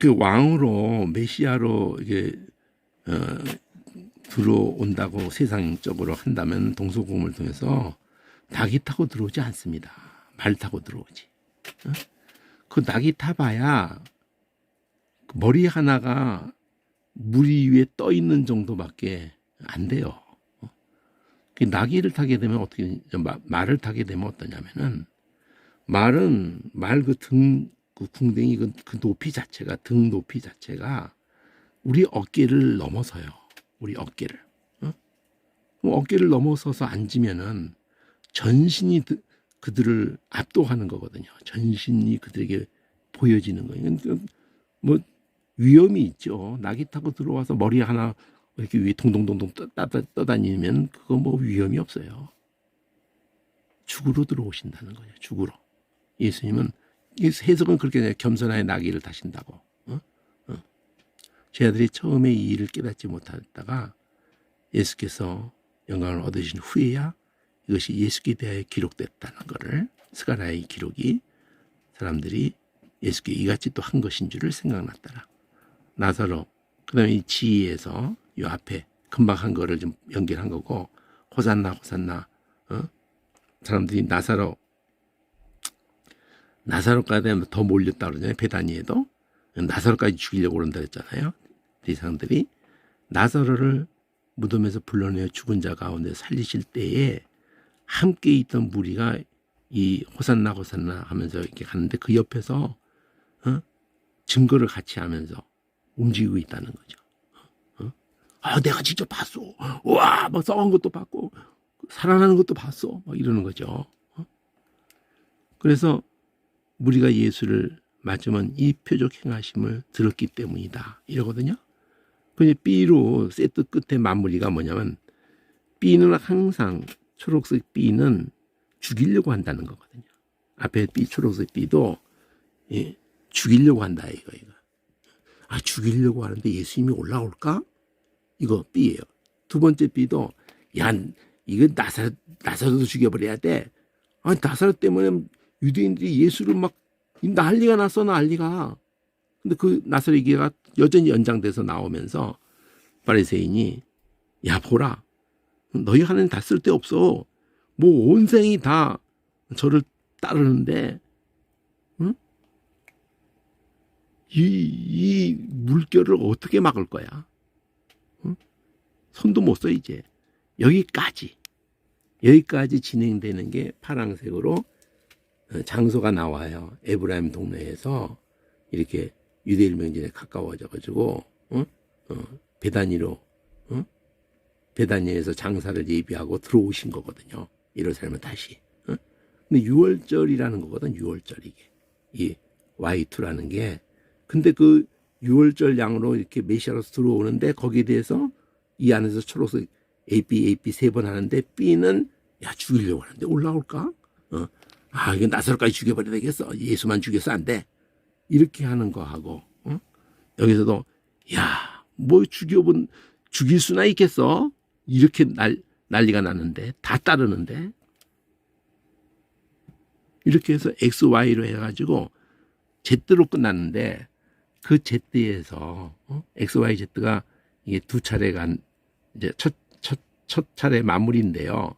그 왕으로 메시아로 이게 어, 들어온다고 세상적으로 한다면 동서고금을 통해서 낙이 타고 들어오지 않습니다. 말 타고 들어오지. 그 낙이 타봐야 머리 하나가 물 위에 떠 있는 정도밖에 안 돼요. 그 나귀를 타게 되면 어떻게 말을 타게 되면 어떠냐면은 말은 말 그 등 그 궁뎅이 그 높이 자체가 등 높이 자체가 우리 어깨를 넘어서요. 우리 어깨를. 그럼 어깨를 넘어서서 앉으면은 전신이 그들을 압도하는 거거든요. 전신이 그들에게 보여지는 거예요. 뭐 위험이 있죠. 낙이 타고 들어와서 머리 하나 이렇게 위에 동동동동 떠다니면 그거 뭐 위험이 없어요. 죽으로 들어오신다는 거예요. 죽으로. 예수님은 해석은 그렇게 해요. 겸손하게 나귀를 타신다고. 제 아들이 처음에 이 일을 깨닫지 못했다가 예수께서 영광을 얻으신 후에야 이것이 예수께 대하여 기록됐다는 것을 스가랴의 기록이 사람들이 예수께 이같이 또 한 것인 줄을 생각났더라. 나사로 그다음에 이 지혜에서 이 앞에 금방 한 거를 좀 연결한 거고 호산나 호산나 사람들이 나사로까지 되면 더 몰렸다 그러잖아요. 베다니에도 나사로까지 죽이려고 그런다 했잖아요. 이 사람들이 나사로를 무덤에서 불러내어 죽은 자 가운데 살리실 때에 함께 있던 무리가 이 호산나 호산나 하면서 이렇게 가는데 그 옆에서 증거를 같이 하면서 움직이고 있다는 거죠. 내가 직접 봤어. 와, 막 썩은 것도 봤고 살아나는 것도 봤어. 막 이러는 거죠. 그래서 무리가 예수를 맞으면 이 표적 행하심을 들었기 때문이다. 이러거든요. 근데 B로 세트 끝에 마무리가 뭐냐면 B는 항상 초록색 B는 죽이려고 한다는 거거든요. 앞에 B 초록색 B도 죽이려고 한다 이거. 죽이려고 하는데 예수님이 올라올까? 이거 B예요. 두 번째 B도 이거 나사로도 죽여버려야 돼. 나사로 때문에 유대인들이 예수를 막 난리가 났어 난리가. 근데 그 나사로 얘기가 여전히 연장돼서 나오면서 바리새인이 보라 너희 하나님 다 쓸데없어. 뭐 온 생이 다 저를 따르는데 이 물결을 어떻게 막을 거야? 손도 못 써 이제. 여기까지 진행되는 게 파란색으로 장소가 나와요. 에브라임 동네에서 이렇게 유대일 명절에 가까워져 가지고 베다니에서 장사를 예비하고 들어오신 거거든요. 예루살렘은 다시. 근데 6월절이라는 거거든. 6월절 이 Y2라는 게. 근데 그 6월절 양으로 이렇게 메시아로서 들어오는데 거기에 대해서 이 안에서 초록색 AP 세 번 하는데 B는 죽이려고 하는데 올라올까? 이거 나사로까지 죽여버려야 되겠어. 예수만 죽여서 안 돼. 이렇게 하는 거하고 여기서도 뭐 죽일 수나 있겠어? 이렇게 난리가 났는데 다 따르는데 이렇게 해서 XY로 해가지고 Z로 끝났는데 그 Z에서 XYZ가 이게 두 차례가 이제 첫 차례 마무리인데요.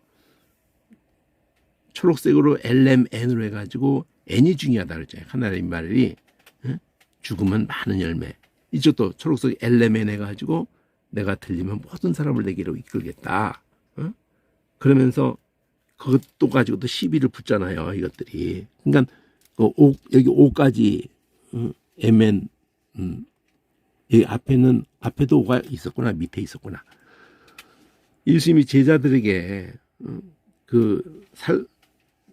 초록색으로 LMN으로 해가지고 N이 중요하다 그랬잖아요. 하나님의 말이 죽으면 많은 열매. 이쪽도 초록색 LMN 해가지고 내가 들리면 모든 사람을 내게로 이끌겠다. 그러면서 그것도 가지고 또 시비를 붙잖아요. 이것들이. 그러니까 여기 5까지 MN 여기 앞에도 5가 있었구나. 밑에 있었구나. 예수님이 제자들에게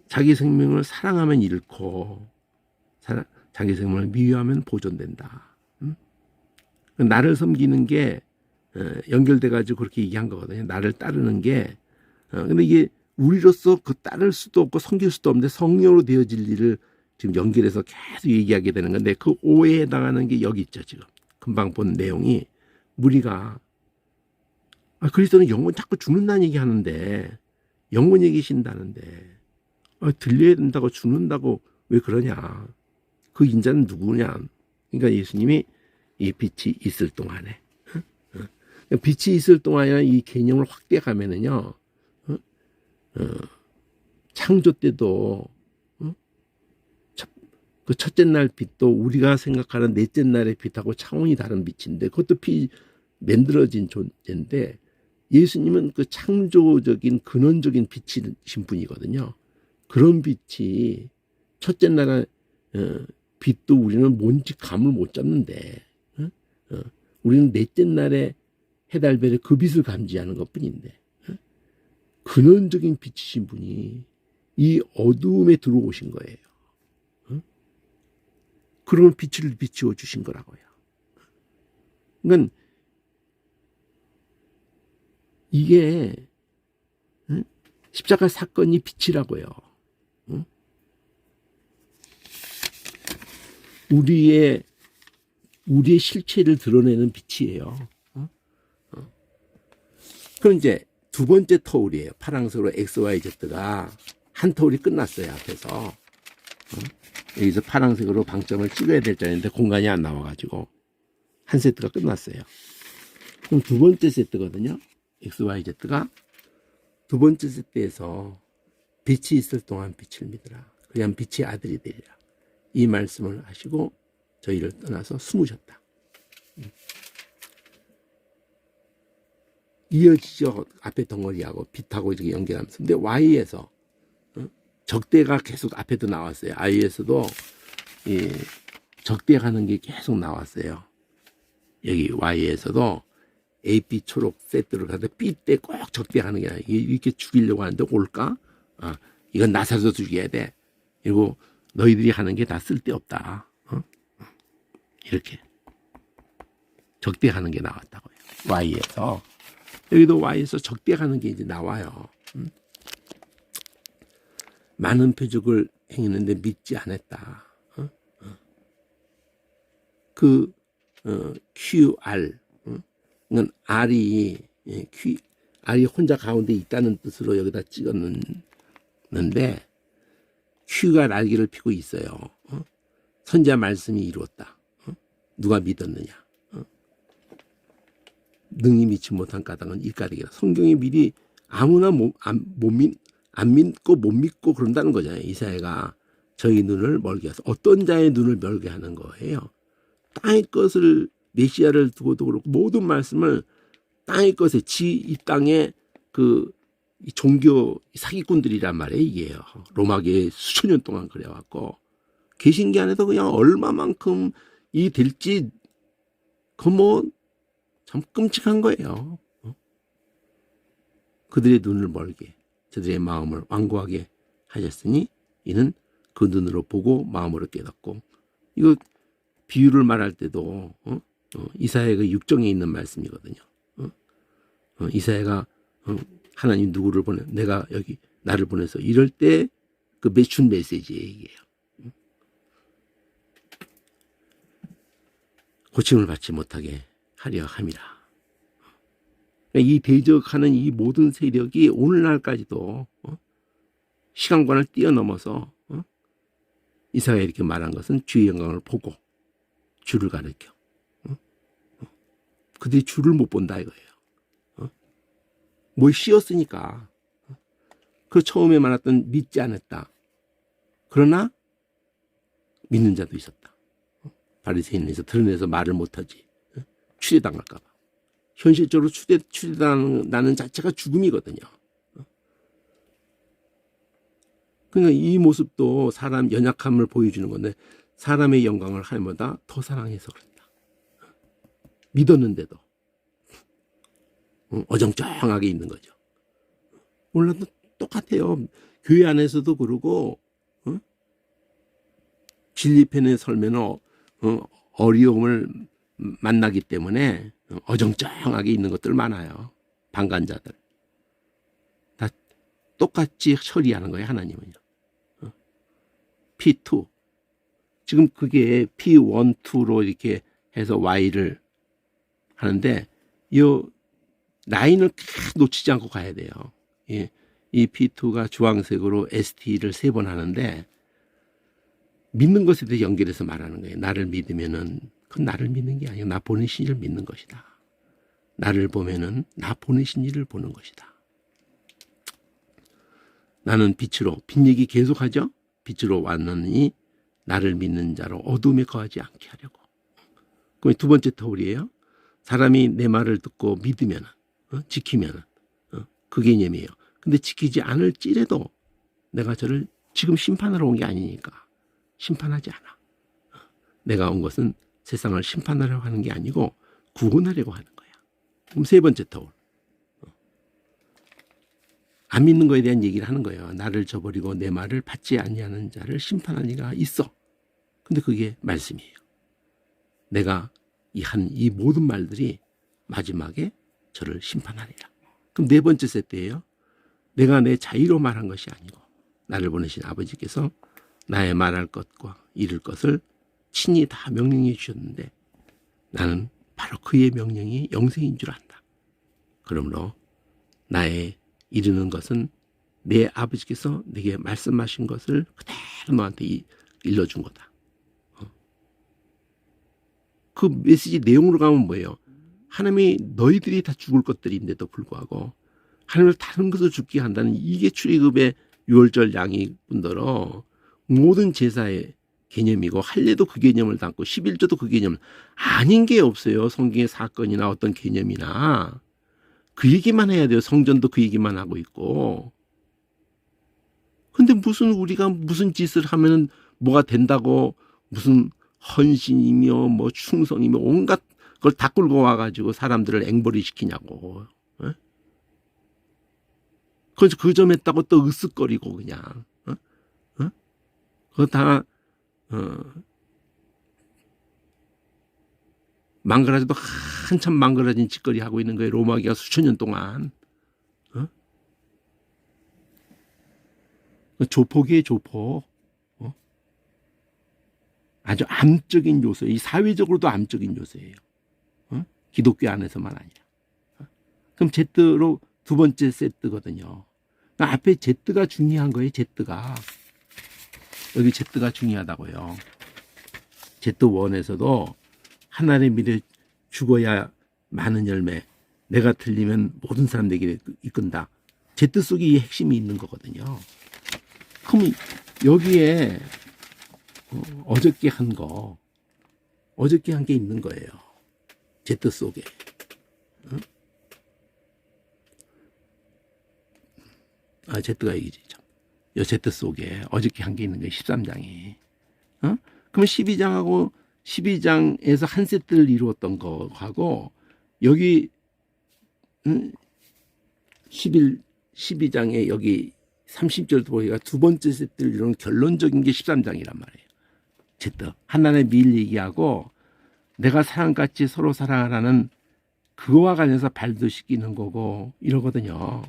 자기 생명을 사랑하면 잃고 자기 생명을 미워하면 보존된다. 나를 섬기는 게 연결돼 가지고 그렇게 얘기한 거거든요. 나를 따르는 게 근데 이게 우리로서 그 따를 수도 없고 섬길 수도 없는데 성령으로 되어질 일을 지금 연결해서 계속 얘기하게 되는 건데 그 오해에 해당하는 게 여기 있죠. 지금 금방 본 내용이 무리가 그리스도는 영원 자꾸 죽는다는 얘기하는데 영원 얘기신다는데 들려야 된다고 죽는다고 왜 그러냐. 그 인자는 누구냐. 그러니까 예수님이 이 빛이 있을 동안에. 빛이 있을 동안에 이 개념을 확대해 가면은요, 창조 때도 그 첫째 날 빛도 우리가 생각하는 넷째 날의 빛하고 차원이 다른 빛인데 그것도 만들어진 존재인데 예수님은 그 창조적인 근원적인 빛이신 분이거든요. 그런 빛이 첫째 날의 빛도 우리는 뭔지 감을 못 잡는데 우리는 넷째 날에 해달별의 그 빛을 감지하는 것뿐인데 근원적인 빛이신 분이 이 어두움에 들어오신 거예요. 그런 빛을 비추어 주신 거라고요. 그러니까 이게 십자가 사건이 빛이라고요. 우리의 실체를 드러내는 빛이에요. 그럼 이제 두 번째 터울이에요. 파랑색으로 XYZ가 한 터울이 끝났어요. 앞에서. 여기서 파랑색으로 방점을 찍어야 될 자리인데 공간이 안 나와가지고 한 세트가 끝났어요. 그럼 두 번째 세트거든요. XYZ가 두 번째 세트에서 빛이 있을 동안 빛을 믿으라. 그냥 빛의 아들이 되리라. 이 말씀을 하시고 저희를 떠나서 숨으셨다. 이어지죠. 앞에 덩어리하고 빛하고 이렇게 연결하면서. 근데 Y에서 적대가 계속 앞에도 나왔어요. I에서도 적대가는 게 계속 나왔어요. 여기 Y에서도 AP 초록 세트를 가서 B 때 꼭 적대가는 게 아니라 이렇게 죽이려고 하는데 올까? 이건 나 살려서 죽여야 돼. 그리고 너희들이 하는 게 다 쓸데없다. 이렇게 적대가는 게 나왔다고요. Y에서. 여기도 Y에서 적대가는 게 이제 나와요. 많은 표적을 행했는데 믿지 않았다. QR, 이건 R이 혼자 가운데 있다는 뜻으로 여기다 찍었는데 Q가 날개를 피고 있어요. 선지자 말씀이 이루었다. 누가 믿었느냐? 능히 믿지 못한 까닭은 이 까닭이라. 성경이 미리 아무나 안 믿고 못 믿고 그런다는 거잖아요. 이사야가 저희 눈을 멀게 해서 어떤 자의 눈을 멀게 하는 거예요. 땅의 것을 메시아를 두고도 그렇고 모든 말씀을 땅의 것에 이 땅에 이 종교 사기꾼들이란 말이에요. 이게요. 로마계에 수천 년 동안 그래왔고 계신기 안에서 그냥 얼마만큼 이 될지 참 끔찍한 거예요. 그들의 눈을 멀게 저들의 마음을 완고하게 하셨으니 이는 그 눈으로 보고 마음으로 깨닫고. 이거 비유를 말할 때도 이사야가 6장에 있는 말씀이거든요. 이사야가 하나님 누구를 보내 내가 여기 나를 보내서 이럴 때 그 준 메시지예요. 이게요. 고침을 받지 못하게 하려 함이라. 이 대적하는 이 모든 세력이 오늘날까지도 시간관을 뛰어넘어서 이사야가 이렇게 말한 것은 주의 영광을 보고 주를 가리켜. 그들이 주를 못 본다 이거예요. 뭘 씌었으니까. 그 처음에 말했던 믿지 않았다. 그러나 믿는 자도 있었다. 바리새인에서 드러내서 말을 못하지. 추대당할까 봐. 현실적으로 추대당하는 자체가 죽음이거든요. 그러니까 이 모습도 사람 연약함을 보여주는 건데 사람의 영광을 하나님보다 더 사랑해서 그런다. 믿었는데도 어정쩡하게 있는 거죠. 몰라도 똑같아요. 교회 안에서도 그러고 진리편에 설면 어려움을 만나기 때문에 어정쩡하게 있는 것들 많아요. 방관자들. 다 똑같이 처리하는 거예요. 하나님은요. P2. 지금 그게 P1, 2로 이렇게 해서 Y를 하는데 이 라인을 놓치지 않고 가야 돼요. 이 P2가 주황색으로 ST를 3번 하는데 믿는 것에 대해 연결해서 말하는 거예요. 나를 믿으면은 그건 나를 믿는 게 아니고 나 보내신 이를 믿는 것이다. 나를 보면은 나 보내신 이를 보는 것이다. 나는 빛으로, 빛 얘기 계속하죠. 빛으로 왔느니 나를 믿는 자로 어둠에 거하지 않게 하려고. 그럼 두 번째 터울이에요. 사람이 내 말을 듣고 믿으면, 지키면, 그 개념이에요. 근데 지키지 않을지라도 내가 저를 지금 심판하러 온 게 아니니까 심판하지 않아. 내가 온 것은 세상을 심판하려고 하는 게 아니고 구원하려고 하는 거야. 그럼 세 번째 터울. 안 믿는 거에 대한 얘기를 하는 거예요. 나를 저버리고 내 말을 받지 아니하는 자를 심판할 이가 있어. 근데 그게 말씀이에요. 내가 이 모든 말들이 마지막에 저를 심판하리라. 그럼 네 번째 세트예요. 내가 내 자의로 말한 것이 아니고 나를 보내신 아버지께서 나의 말할 것과 이룰 것을 친히 다 명령해 주셨는데 나는 바로 그의 명령이 영생인 줄 안다. 그러므로 나의 이루는 것은 내 아버지께서 내게 말씀하신 것을 그대로 너한테 일러준 거다. 그 메시지 내용으로 가면 뭐예요? 하나님이 너희들이 다 죽을 것들인데도 불구하고 하나님을 다른 것을 죽게 한다는 이게 출애굽의 유월절 양이 뿐더러 모든 제사의 개념이고 할례도 그 개념을 담고 11조도 그 개념을 아닌 게 없어요. 성경의 사건이나 어떤 개념이나 그 얘기만 해야 돼요. 성전도 그 얘기만 하고 있고. 근데 무슨 우리가 무슨 짓을 하면은 뭐가 된다고 무슨 헌신이며 뭐 충성이며 온갖 걸 다 끌고 와가지고 사람들을 앵벌이 시키냐고. 에? 그래서 그 점 했다고 또 으쓱거리고 그냥. 그거 다 망그라져도 한참 망그라진 짓거리 하고 있는 거예요. 로마기가 수천 년 동안. 조폭이에요, 조폭. 아주 암적인 요소예요. 이 사회적으로도 암적인 요소예요. 기독교 안에서만 아니라. 그럼 제트로 두 번째 세트거든요. 그러니까 앞에 제트가 중요한 거예요. 제트가. 여기 제트가 중요하다고요. 제트 1에서도 하나님 믿어 죽어야 많은 열매, 내가 틀리면 모든 사람들에게 이끈다. 제트 속에 이 핵심이 있는 거거든요. 그럼 여기에 어저께 한 게 있는 거예요. 제트 속에. 제트가 얘기지. 이 제트 속에 어저께 한 게 있는 거예요. 13장에. 그러면 12장에서 한 세트를 이루었던 거하고 여기 12장에 여기 30절 보기가 두 번째 세트를 이루는 결론적인 게 13장이란 말이에요. 제트. 하나님의 미일 얘기하고 내가 사랑같이 서로 사랑하라는 그거와 관련해서 발도시키는 거고 이러거든요.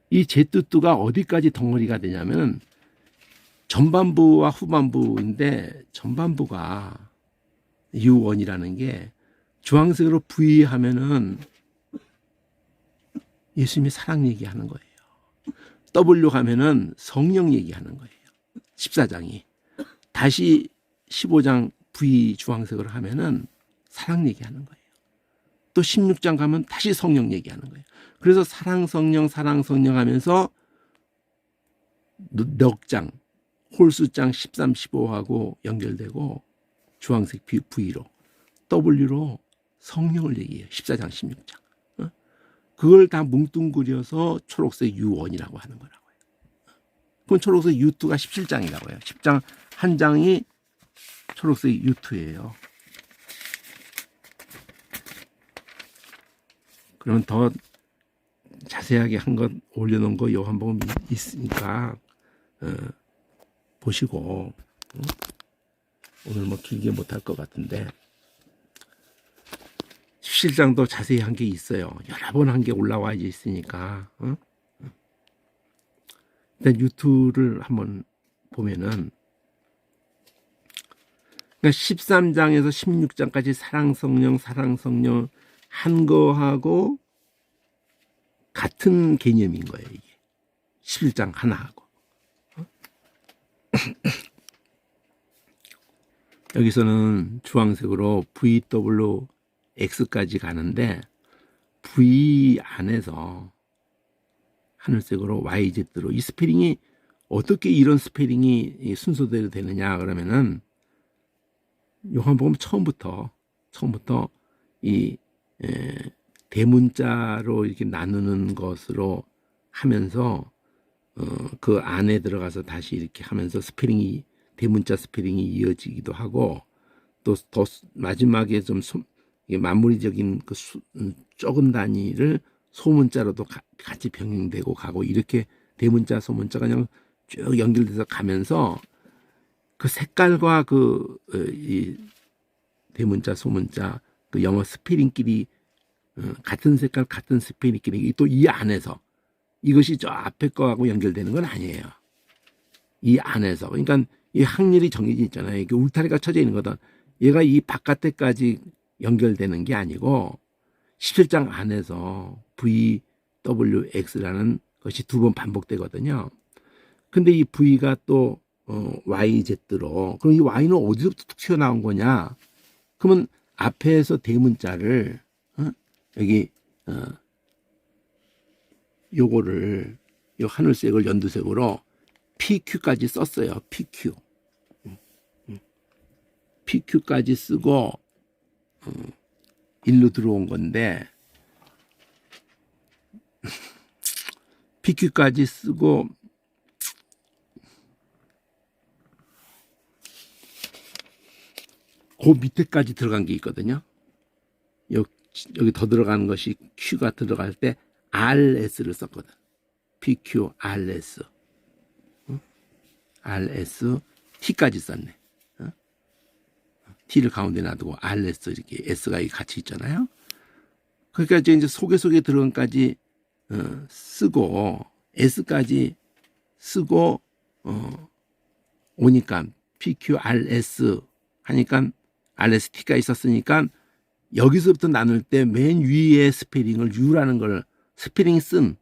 이 제트가 어디까지 덩어리가 되냐면 전반부와 후반부인데 전반부가 유원이라는 게 주황색으로 V하면은 예수님의 사랑 얘기하는 거예요. W 가면은 성령 얘기하는 거예요. 14장이. 다시 15장 V 주황색으로 하면은 사랑 얘기하는 거예요. 또 16장 가면 다시 성령 얘기하는 거예요. 그래서 사랑 성령 하면서 넉 장, 홀수장 13, 15하고 연결되고 주황색 V로 W로 성령을 얘기해요. 14장, 16장. 그걸 다 뭉뚱그려서 초록색 U1이라고 하는 거라고요. 그럼 초록색 U2가 17장이라고요. 10장 한 장이 초록색 U2예요. 그러면 더 자세하게 한 것 올려놓은 거 요한복음 있으니까 보시고 오늘 뭐 길게 못할 것 같은데 17장도 자세히 한 게 있어요. 여러 번 한 게 올라와 있으니까 일단 유튜브를 한번 보면은 그러니까 13장에서 16장까지 사랑 성령 한 거하고 같은 개념인 거예요. 이게 11장 하나하고 여기서는 주황색으로 VWX까지 가는데 V 안에서 하늘색으로 YZ로 이 스페링이 어떻게 이런 스페링이 순서대로 되느냐 그러면은 요한복음 처음부터 이 대문자로 이렇게 나누는 것으로 하면서 그 안에 들어가서 다시 이렇게 하면서 스페링이 대문자 스페링이 이어지기도 하고 또 더 마지막에 좀 마무리적인 그 적은 단위를 소문자로도 같이 병행되고 가고 이렇게 대문자 소문자가 그냥 쭉 연결돼서 가면서 그 색깔과 이 대문자 소문자 그 영어 스페링끼리 같은 색깔 같은 스페링끼리 또 이 안에서 이것이 저 앞에 거하고 연결되는 건 아니에요. 이 안에서 그러니까 이 항렬이 정해져 있잖아요. 이게 울타리가 쳐져 있는 거다. 얘가 이 바깥에까지 연결되는 게 아니고 17장 안에서 VWX라는 것이 두 번 반복되거든요. 근데 이 V가 또 YZ로 그럼 이 Y는 어디서부터 툭 튀어나온 거냐? 그러면 앞에서 대문자를 여기 요거를 요 하늘색을 연두색으로 PQ까지 썼어요. PQ까지 쓰고 일로 들어온 건데 PQ까지 쓰고 그 밑에까지 들어간 게 있거든요. 여기 더 들어가는 것이 Q가 들어갈 때 RS를 썼거든. PQ, RS. RS, T까지 썼네. T를 가운데 놔두고 RS 이렇게 S가 같이 있잖아요. 그러니까 이제 속에 들어간까지 쓰고 S까지 쓰고 오니까 PQ, RS 하니까 RST가 있었으니까 여기서부터 나눌 때 맨 위에 스페링을 U라는 걸 스페링 쓴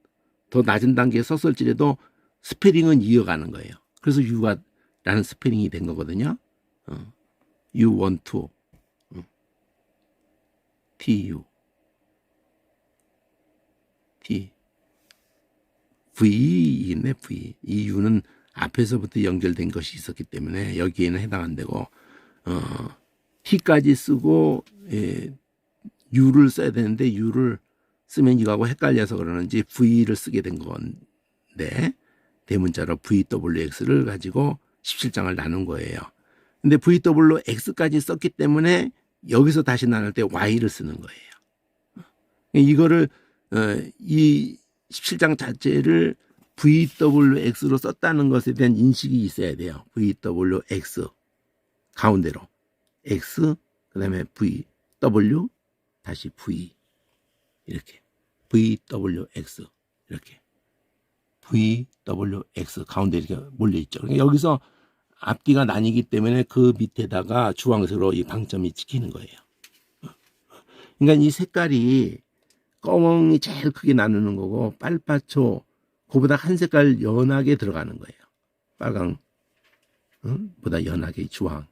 더 낮은 단계에 썼을지라도 스페링은 이어가는 거예요. 그래서 U가 라는 스페링이 된 거거든요. U12 TU T V 있네. V 이 U는 앞에서부터 연결된 것이 있었기 때문에 여기에는 해당 안 되고 T까지 쓰고 U를 써야 되는데 U를 쓰면 이거하고 헷갈려서 그러는지 V를 쓰게 된 건데 대문자로 VWX를 가지고 17장을 나눈 거예요. 근데 VWX까지 썼기 때문에 여기서 다시 나눌 때 Y를 쓰는 거예요. 이거를 이 17장 자체를 VWX로 썼다는 것에 대한 인식이 있어야 돼요. VWX 가운데로 X 그다음에 V W 다시 V 이렇게 VWX 이렇게 VWX 가운데 이렇게 몰려 있죠. 그러니까 여기서 앞뒤가 나뉘기 때문에 그 밑에다가 주황색으로 이 방점이 찍히는 거예요. 그러니까 이 색깔이 검은이 제일 크게 나누는 거고 빨파초 그보다 한 색깔 연하게 들어가는 거예요. 빨강 보다 연하게 주황,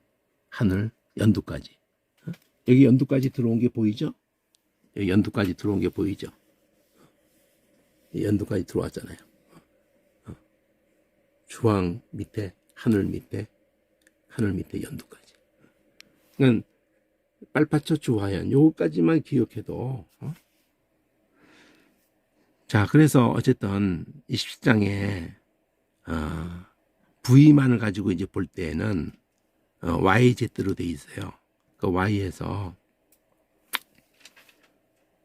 하늘, 연두까지. 여기 연두까지 들어온 게 보이죠? 여기 연두까지 들어온 게 보이죠? 연두까지 들어왔잖아요. 주황 밑에 하늘 밑에 연두까지. 그러니까 빨파초 주화연 요거까지만 기억해도 자 그래서 어쨌든 27장에 V만을 가지고 이제 볼 때에는 YZ로 돼 있어요. 그 Y에서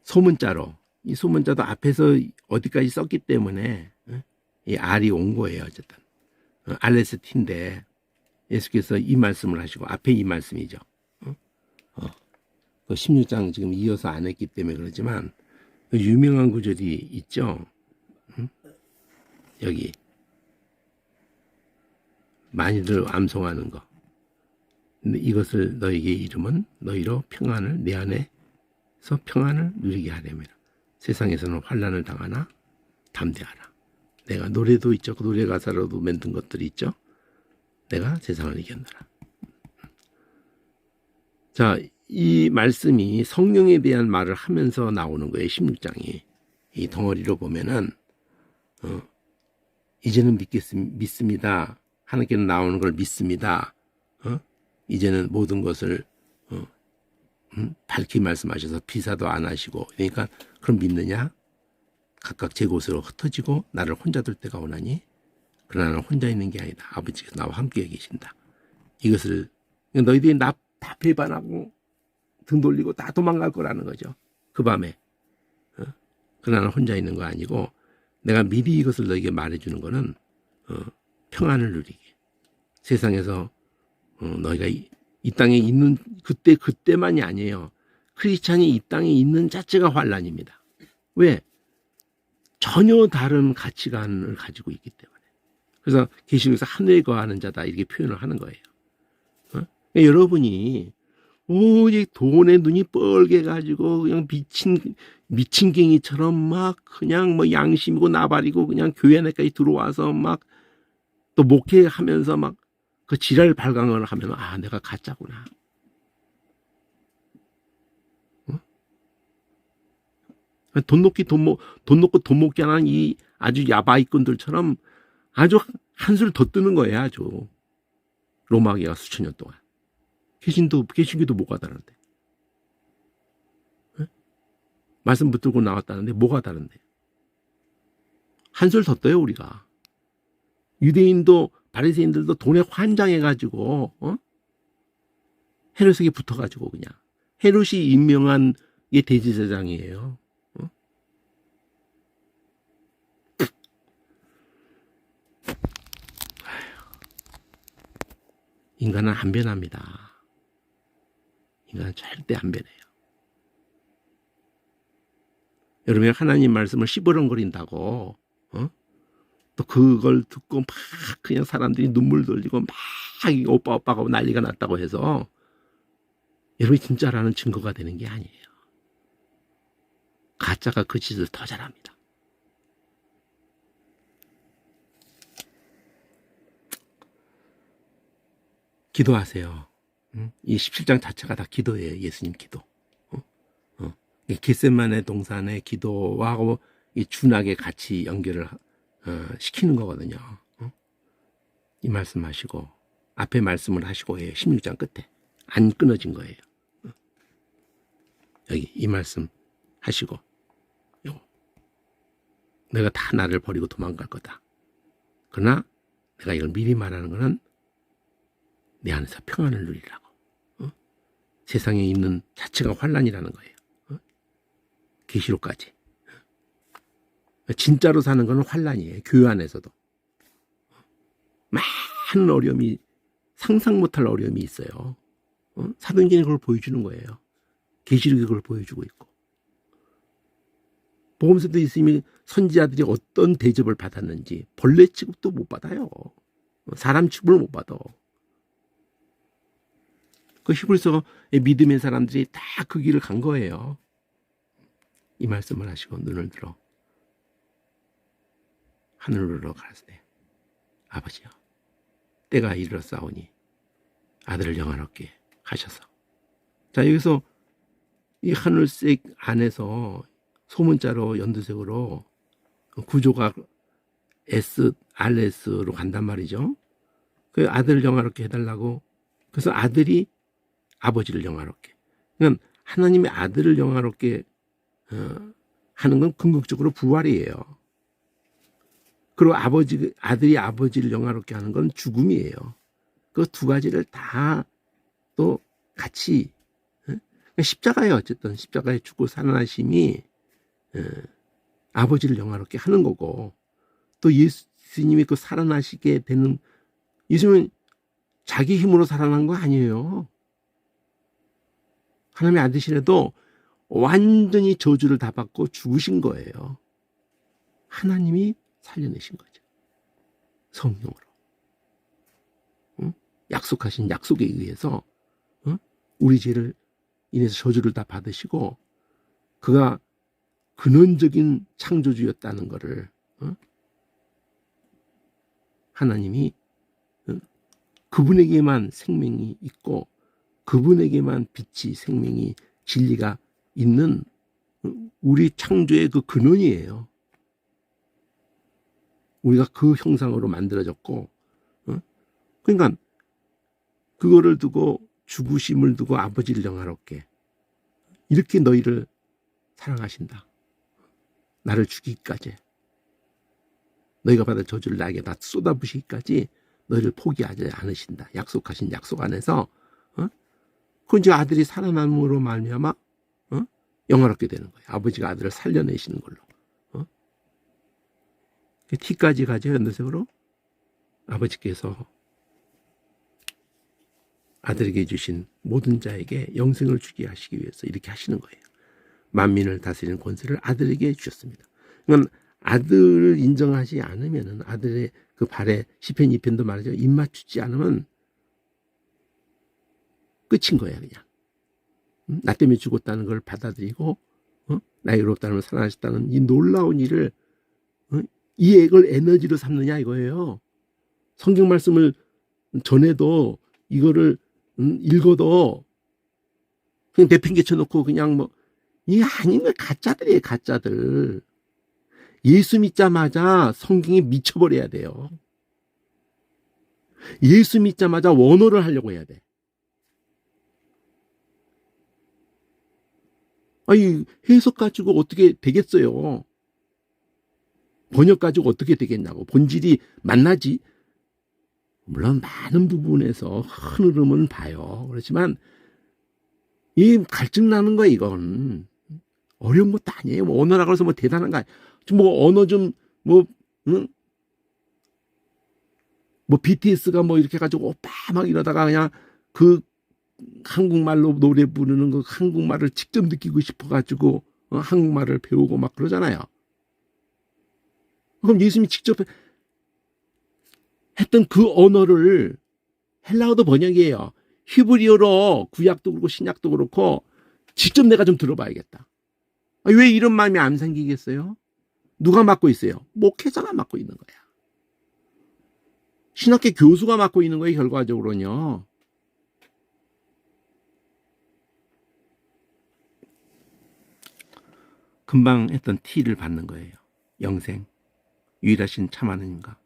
소문자로 이 소문자도 앞에서 어디까지 썼기 때문에 이 R이 온 거예요. 어쨌든 RST인데 예수께서 이 말씀을 하시고 앞에 이 말씀이죠. 그 16장 지금 이어서 안 했기 때문에 그러지만 그 유명한 구절이 있죠. 여기 많이들 암송하는 거. 근데 이것을 너에게 이름은 너희로 평안을 내 안에서 평안을 누리게 하려면 세상에서는 환난을 당하나 담대하라. 내가 노래도 있죠. 그 노래 가사로도 만든 것들이 있죠. 내가 세상을 이겼노라. 자, 이 말씀이 성령에 대한 말을 하면서 나오는 거예요. 16장이. 이 덩어리로 보면은 이제는 믿습니다. 하나님께는 나오는 걸 믿습니다. 이제는 모든 것을 밝히 말씀하셔서 비사도 안 하시고, 그러니까 그럼 믿느냐? 각각 제 곳으로 흩어지고 나를 혼자 둘 때가 오나니 그러나 나는 혼자 있는 게 아니다. 아버지께서 나와 함께 계신다. 이것을 너희들이 다 배반하고 등 돌리고 다 도망갈 거라는 거죠. 그 밤에. 그러나 나는 혼자 있는 거 아니고 내가 미리 이것을 너에게 말해주는 거는 평안을 누리게. 세상에서 너희가 이 땅에 있는 그때만이 아니에요. 크리스찬이 이 땅에 있는 자체가 환란입니다. 왜? 전혀 다른 가치관을 가지고 있기 때문에. 그래서 계시록에서 하늘에 거하는 자다 이렇게 표현을 하는 거예요. 그러니까 여러분이 오직 돈에 눈이 뻘게 가지고 그냥 미친갱이처럼 막 그냥 뭐 양심이고 나발이고 그냥 교회 안에까지 들어와서 막 또 목회하면서 막 그 지랄 발광을 하면 아 내가 가짜구나. 돈 놓고 돈 먹게 하는 이 아주 야바이꾼들처럼 아주 한술 더 뜨는 거예요. 아주 로마계가 수천 년 동안 개신교도 뭐가 다른데? 말씀 붙들고 나왔다는데 뭐가 다른데? 한술 더 떠요 우리가. 유대인도 바리새인들도 돈에 환장해가지고 헤롯에게 붙어가지고 그냥 헤롯이 임명한 게 대제사장이에요. 인간은 안 변합니다. 인간은 절대 안 변해요. 여러분이 하나님 말씀을 시버렁거린다고 또 그걸 듣고 막 그냥 사람들이 눈물 돌리고 막 오빠가 난리가 났다고 해서 여러분이 진짜라는 증거가 되는 게 아니에요. 가짜가 그 짓을 더 잘합니다. 기도하세요. 이 17장 자체가 다 기도예요. 예수님 기도. 겟세마네 동산의 기도하고 이 준하게 같이 연결을 시키는 거거든요. 이 말씀하시고 앞에 말씀을 하시고 해요. 16장 끝에 안 끊어진 거예요. 여기 이 말씀 하시고 내가 다 나를 버리고 도망갈 거다. 그러나 내가 이걸 미리 말하는 거는 내 안에서 평안을 누리라고. 세상에 있는 자체가 환란이라는 거예요. 계시록까지. 진짜로 사는 거는 환란이에요. 교회 안에서도. 많은 어려움이 상상 못할 어려움이 있어요. 사도행전이 그걸 보여주는 거예요. 계시록이 그걸 보여주고 있고. 복음서도 있으면 선지자들이 어떤 대접을 받았는지 벌레 취급도 못 받아요. 사람 취급을 못 받아. 그 히브리서 믿음의 사람들이 다 그 길을 간 거예요. 이 말씀을 하시고 눈을 들어 하늘로 가라사대 아버지여 때가 이르렀사오니 아들을 영화롭게 하셔서. 자 여기서 이 하늘색 안에서 소문자로 연두색으로 구조가 S, RS로 간단 말이죠. 그 아들을 영화롭게 해달라고. 그래서 아들이 아버지를 영화롭게. 그러니까 하나님의 아들을 영화롭게 하는 건 궁극적으로 부활이에요. 그리고 아들이 아버지를 영화롭게 하는 건 죽음이에요. 그 두 가지를 다 또 같이 십자가에 어쨌든 십자가에 죽고 살아나심이 아버지를 영화롭게 하는 거고 또 예수님이 그 살아나시게 되는 예수님은 자기 힘으로 살아난 거 아니에요. 하나님의 아들이라도 완전히 저주를 다 받고 죽으신 거예요. 하나님이 살려내신 거죠. 성령으로. 약속하신 약속에 의해서 우리 죄를 인해서 저주를 다 받으시고 그가 근원적인 창조주였다는 것을 하나님이 그분에게만 생명이 있고 그분에게만 빛이, 생명이, 진리가 있는 우리 창조의 그 근원이에요. 우리가 그 형상으로 만들어졌고, 그러니까 그거를 두고 죽으심을 두고 아버지를 영화롭게 이렇게 너희를 사랑하신다. 나를 죽이기까지, 너희가 받을 저주를 나에게 다 쏟아부시기까지 너희를 포기하지 않으신다. 약속하신 약속 안에서 그 이제 아들이 살아남음으로 말미암아 영화롭게 되는 거예요. 아버지가 아들을 살려내시는 걸로. T까지 가죠. 연두색으로 아버지께서 아들에게 주신 모든 자에게 영생을 주게 하시기 위해서 이렇게 하시는 거예요. 만민을 다스리는 권세를 아들에게 주셨습니다. 그러니까 아들을 인정하지 않으면은, 아들의 그 발에 시편 2편도 말하죠. 입 맞추지 않으면 끝인 거야, 그냥. 나 때문에 죽었다는 걸 받아들이고, 나의 의롭다는 걸 살아나셨다는 이 놀라운 일을, 이 액을 에너지로 삼느냐 이거예요. 성경 말씀을 전해도 이거를 읽어도 그냥 내팽개쳐 놓고 그냥 뭐, 이게 아닌 거야. 가짜들이에요, 가짜들. 예수 믿자마자 성경에 미쳐버려야 돼요. 예수 믿자마자 원어를 하려고 해야 돼. 아니, 해석 가지고 어떻게 되겠어요? 번역 가지고 어떻게 되겠냐고. 본질이 만나지. 물론 많은 부분에서 큰 흐름은 봐요. 그렇지만 이 갈증 나는 거야, 이건. 어려운 것도 아니에요. 뭐 언어라고 해서 뭐 대단한 거 아니에요. 뭐 언어 좀 뭐 뭐 BTS가 뭐 이렇게 가지고 오빠 막 이러다가 그냥 그 한국말로 노래 부르는 그 한국말을 직접 느끼고 싶어가지고 한국말을 배우고 막 그러잖아요. 그럼 예수님이 직접 했던 그 언어를 헬라어도 번역이에요. 히브리어로 구약도 그렇고 신약도 그렇고 직접 내가 좀 들어봐야겠다. 왜 이런 마음이 안 생기겠어요? 누가 맡고 있어요? 목회자가 맡고 있는 거야. 신학교 교수가 맡고 있는 거예요, 결과적으로는요. 금방 했던 T를 받는 거예요. 영생, 유일하신 참 하나님과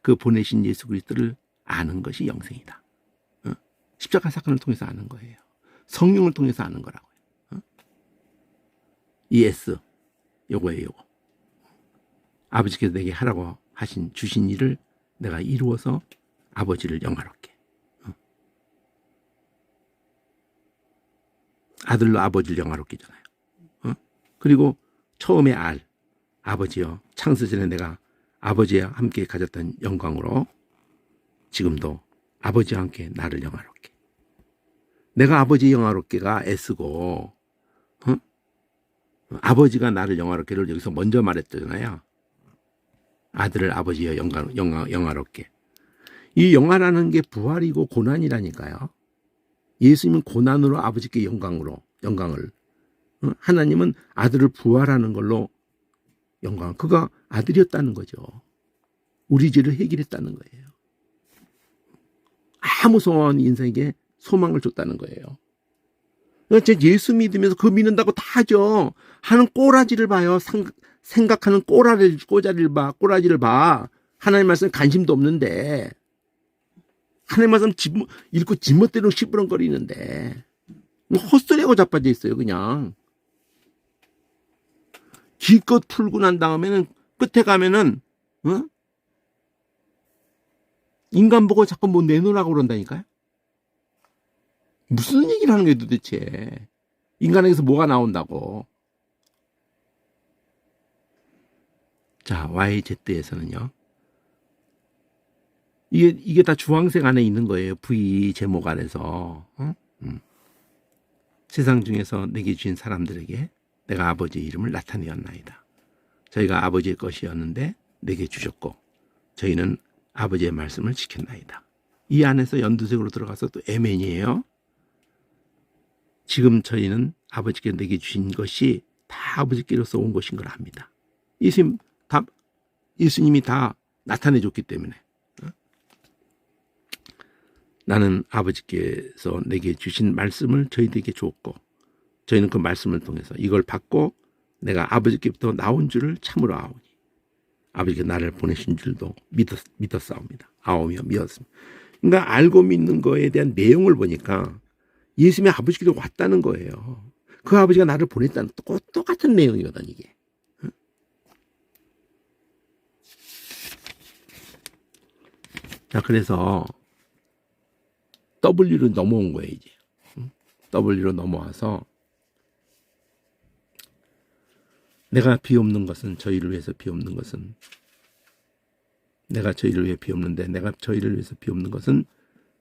그 보내신 예수 그리스도를 아는 것이 영생이다. 십자가 사건을 통해서 아는 거예요. 성령을 통해서 아는 거라고요. 이 S, 요거예요, 요거. 아버지께서 내게 하라고 주신 일을 내가 이루어서 아버지를 영화롭게. 아들로 아버지를 영화롭게 잖아요. 그리고 처음에 R, 아버지여, 창세 전에 내가 아버지와 함께 가졌던 영광으로 지금도 아버지와 함께 나를 영화롭게. 내가 아버지 영화롭게가 S고, 아버지가 나를 영화롭게를 여기서 먼저 말했잖아요. 아들을 아버지여 영화롭게. 이 영화라는 게 부활이고 고난이라니까요. 예수님은 고난으로 아버지께 영광을. 하나님은 아들을 부활하는 걸로 영광. 그가 아들이었다는 거죠. 우리 죄를 해결했다는 거예요. 아무 소원 없는 인생에게 소망을 줬다는 거예요. 그러니까 예수 믿으면서 그거 믿는다고 다 하죠. 하는 꼬라지를 봐요. 생각하는 꼬라지를 봐. 하나님 말씀 관심도 없는데. 하나님 말씀 읽고 지멋대로 시부렁거리는데. 헛소리하고 자빠져 있어요, 그냥. 기껏 풀고 난 다음에는 끝에 가면은 인간 보고 자꾸 뭐 내놓으라고 그런다니까요. 무슨 얘기를 하는 거예요, 도대체. 인간에게서 뭐가 나온다고. 자, YZ에서는요. 이게 다 주황색 안에 있는 거예요. V 제목 안에서. 세상 중에서 내게 주신 사람들에게 내가 아버지의 이름을 나타내었나이다. 저희가 아버지의 것이었는데 내게 주셨고 저희는 아버지의 말씀을 지켰나이다. 이 안에서 연두색으로 들어가서 또 에멘이에요. 지금 저희는 아버지께 내게 주신 것이 다 아버지께로서 온 것인 걸 압니다. 예수님이 다 나타내 줬기 때문에. 나는 아버지께서 내게 주신 말씀을 저희들에게 주었고 저희는 그 말씀을 통해서 이걸 받고 내가 아버지께부터 나온 줄을 참으로 아오니 아버지가 나를 보내신 줄도 믿었사옵니다. 아오며 믿었습니다. 그러니까 알고 믿는 거에 대한 내용을 보니까 예수님의 아버지께로 왔다는 거예요. 그 아버지가 나를 보냈다는 똑같은 내용이거든 이게. 자, 그래서 W로 넘어온 거예요 이제. W로 넘어와서 내가 비옵는 것은 저희를 위해서 비옵는 것은 내가 저희를 위해 비옵는데 내가 저희를 위해서 비옵는 것은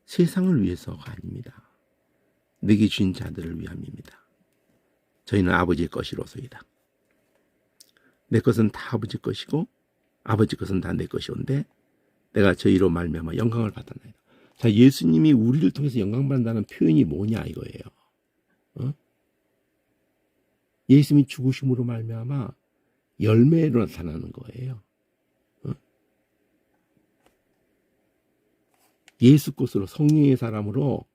세상을 위해서가 아닙니다. 내게 주신 자들을 위함입니다. 저희는 아버지의 것이로소이다. 내 것은 다 아버지 것이고 아버지 것은 다 내 것이온데 내가 저희로 말미암아 영광을 받았나이다. 자, 예수님이 우리를 통해서 영광 받는다는 표현이 뭐냐 이거예요. 예수님이 죽으심으로 말미암아 열매로 나타나는 거예요. 예수 것으로 성령의 사람으로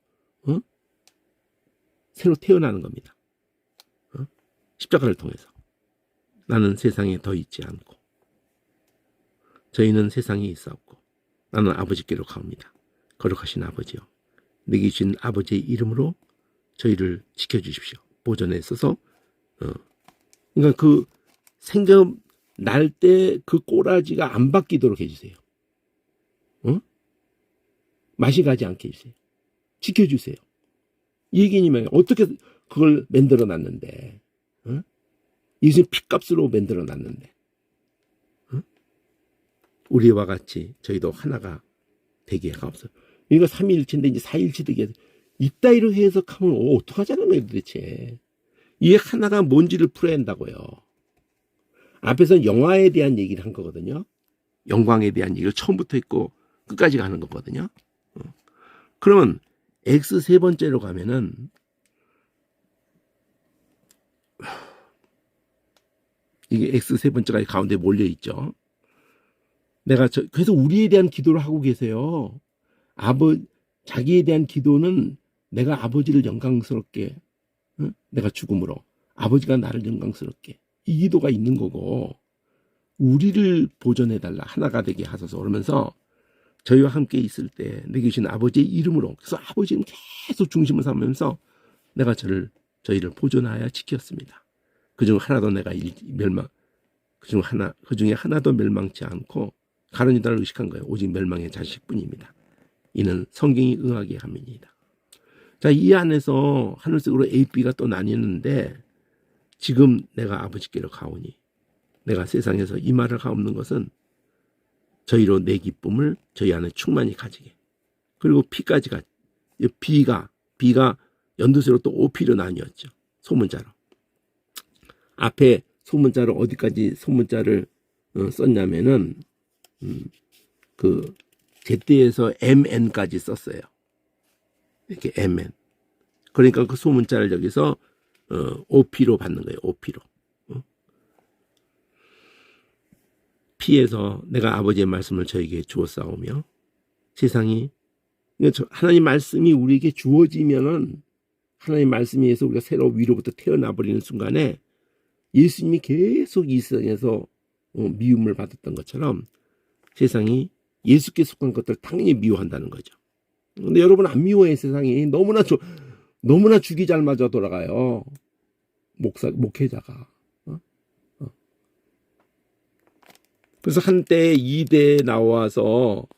새로 태어나는 겁니다. 십자가를 통해서 나는 세상에 더 있지 않고 저희는 세상에 있었고 나는 아버지께로 가옵니다. 거룩하신 아버지요 내게 주신 아버지의 이름으로 저희를 지켜주십시오. 보존에 있어서 그러니까 그 생각 날 때 그 꼬라지가 안 바뀌도록 해주세요. 맛이 가지 않게 해주세요. 지켜주세요. 이 얘기님은 어떻게 그걸 만들어 놨는데 예수님 피값으로 만들어 놨는데 우리와 같이 저희도 하나가 되게 하옵소서. 이거 삼위일체인데 이제 사일체 되게 이따위로 해석하면 어떡하자는 거예요 도대체. 이게 하나가 뭔지를 풀어야 한다고요. 앞에서 영화에 대한 얘기를 한 거거든요. 영광에 대한 얘기를 처음부터 있고 끝까지 가는 거거든요. 그러면 X 세 번째로 가면은 이게 X 세 번째가 가운데 몰려 있죠. 그래서 우리에 대한 기도를 하고 계세요. 자기에 대한 기도는 내가 아버지를 영광스럽게, 내가 죽음으로 아버지가 나를 영광스럽게, 이 기도가 있는 거고 우리를 보존해달라 하나가 되게 하소서 그러면서 저희와 함께 있을 때 내게 주신 아버지의 이름으로, 그래서 아버지는 계속 중심을 삼으면서 내가 저희를 보존하여 지켰습니다. 그중 하나도 내가 그중에 하나도 멸망치 않고 가룟 유다를 의식한 거예요. 오직 멸망의 자식뿐입니다. 이는 성경이 응하게 함이니이다. 자, 이 안에서 하늘색으로 A, B가 또 나뉘는데 지금 내가 아버지께로 가오니 내가 세상에서 이 말을 하옵는 것은 저희로 내 기쁨을 저희 안에 충만히 가지게. 그리고 P까지가 B가 연두색으로 또 OP로 나뉘었죠. 소문자로. 앞에 소문자로 어디까지 소문자를 썼냐면은 그 제때에서 MN까지 썼어요. 이렇게 MN. 그러니까 그 소문자를 여기서 OP로 받는 거예요. OP로. P에서 내가 아버지의 말씀을 저에게 주었사오며 세상이 하나님 말씀이 우리에게 주어지면은 하나님 말씀에 의해서 우리가 새로 위로부터 태어나 버리는 순간에 예수님이 계속 이 세상에서 미움을 받았던 것처럼 세상이 예수께 속한 것들 당연히 미워한다는 거죠. 근데 여러분 안 미워해. 세상이 너무나 죽이 잘 맞아 돌아가요. 목회자가. 그래서 한때 2대에 나와서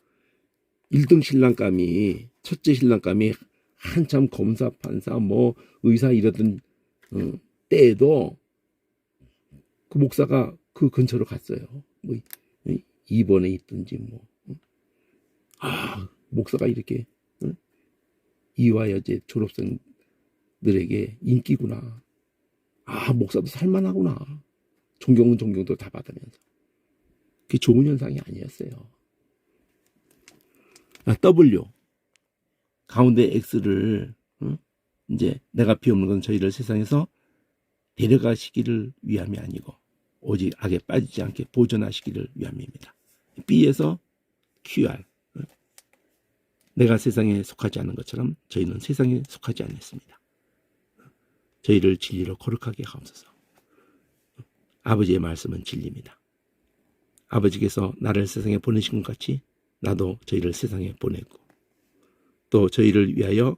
1등 신랑감이, 첫째 신랑감이 한참 검사, 판사, 의사 이러던 때에도 그 목사가 그 근처로 갔어요. 입원에 있든지 목사가 이렇게 이화 여제 졸업생들에게 인기구나. 목사도 살만하구나. 존경은 존경도 다 받으면서. 그게 좋은 현상이 아니었어요. W 가운데 X를 이제 내가 비옵는 건 저희를 세상에서 데려가시기를 위함이 아니고 오직 악에 빠지지 않게 보존하시기를 위함입니다. B에서 QR 내가 세상에 속하지 않은 것처럼 저희는 세상에 속하지 않았습니다. 저희를 진리로 거룩하게 하옵소서. 아버지의 말씀은 진리입니다. 아버지께서 나를 세상에 보내신 것 같이 나도 저희를 세상에 보내고 또 저희를 위하여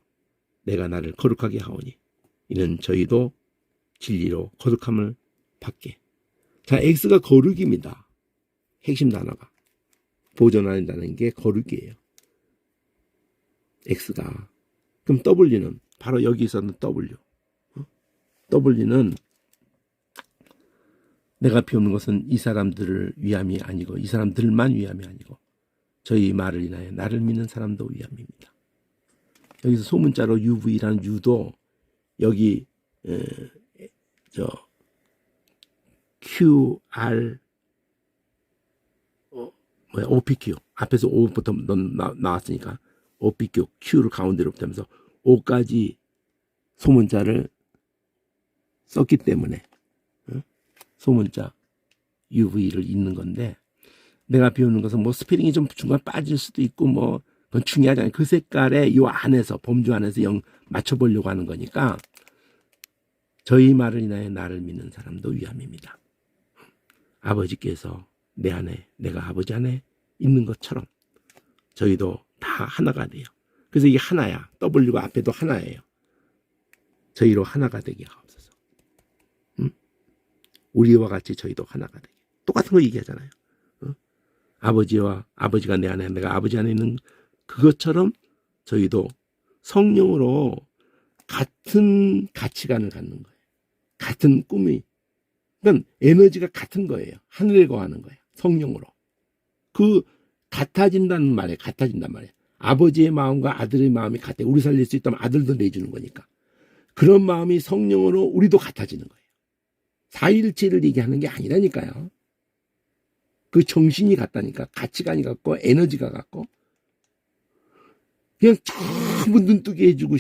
내가 나를 거룩하게 하오니 이는 저희도 진리로 거룩함을 받게. 자, X가 거룩입니다. 핵심 단어가. 보존한다는 게 거룩이에요. X가. 그럼 W는 바로 여기서는 W. W는 내가 비우는 것은 이 사람들을 위함이 아니고 이 사람들만 위함이 아니고 저희 말을 인하여 나를 믿는 사람도 위함입니다. 여기서 소문자로 UV라는 U도 여기 QR OPQ 앞에서 O부터 나왔으니까 OPQ Q를 가운데로 붙으면서 O까지 소문자를 썼기 때문에 소문자 UV를 잇는 건데 내가 비우는 것은 뭐 스페링이 좀 중간 빠질 수도 있고 뭐 그건 중요하지 않아요. 그 색깔에 이 안에서 범주 안에서 맞춰보려고 하는 거니까 저희 말을 인하여 나를 믿는 사람도 위함입니다. 아버지께서 내 안에 내가 아버지 안에 있는 것처럼 저희도 다 하나가 돼요. 그래서 이게 하나야. W가 앞에도 하나예요. 저희로 하나가 되게 하옵소서. 우리와 같이 저희도 하나가 되게. 똑같은 거 얘기하잖아요. 아버지가 내 안에 내가 아버지 안에 있는 그것처럼 저희도 성령으로 같은 가치관을 갖는 거예요. 같은 꿈이. 그러니까 에너지가 같은 거예요. 하늘에 거하는 거예요. 성령으로. 그 같아진다는 말이에요. 같아진단 말이에요. 아버지의 마음과 아들의 마음이 같아요. 우리 살릴 수 있다면 아들도 내주는 거니까. 그런 마음이 성령으로 우리도 같아지는 거예요. 사일체를 얘기하는 게 아니라니까요. 그 정신이 같다니까. 가치관이 같고 에너지가 같고 그냥 전부 눈뜨게 해주고